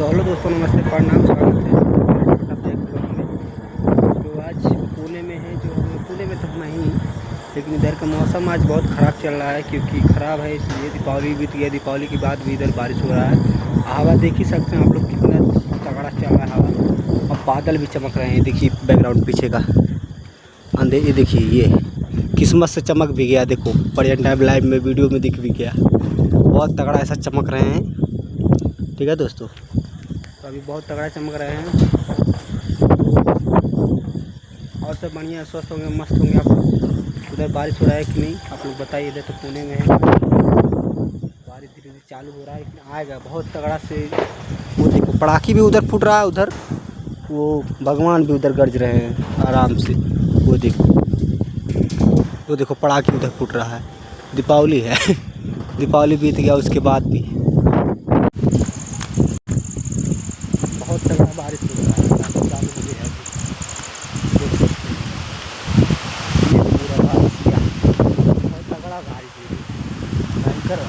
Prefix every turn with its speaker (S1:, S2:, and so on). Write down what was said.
S1: तो हेलो दोस्तों, नमस्ते, प्रणाम, स्वागत है हमारे छोटा सा एक ब्लॉग में। जो आज पुणे में है, जो हम पुणे में तो नहीं, लेकिन इधर का मौसम आज बहुत ख़राब चल रहा है। क्योंकि ख़राब है इसलिए दीपावली बीत गया, दीपावली के बाद भी इधर बारिश हो रहा है। हवा देख ही सकते हैं आप लोग, कितना तगड़ा चल रहा है हवा। और बादल भी चमक रहे हैं, देखिए बैकग्राउंड पीछे का अंधेर, ये देखिए, ये किस्मत से चमक भी गया। देखो पर्यटन टाइम लाइव में वीडियो में दिख भी गया, बहुत तगड़ा ऐसा चमक रहे हैं। ठीक है दोस्तों, तो अभी बहुत तगड़ा चमक रहे हैं। और सब बढ़िया, स्वस्थ होंगे, मस्त होंगे आप लोग। उधर बारिश हो रहा है कि नहीं आप लोग बताइए। इधर तो पुणे में है, बारिश धीरे धीरे चालू हो रहा है, लेकिन आएगा बहुत तगड़ा से। वो देखो पटाखी भी उधर फूट रहा है, उधर वो भगवान भी उधर गरज रहे हैं आराम से। वो देखो पटाखी उधर फूट रहा है। दीपावली है दीपावली बीत गया, उसके बाद भी बहुत तगड़ा बारिश हो रहा है। चालू हो गया है, देख सकते हैं। ये पूरा बारिश किया, बहुत तगड़ा बारिश है, भयंकर।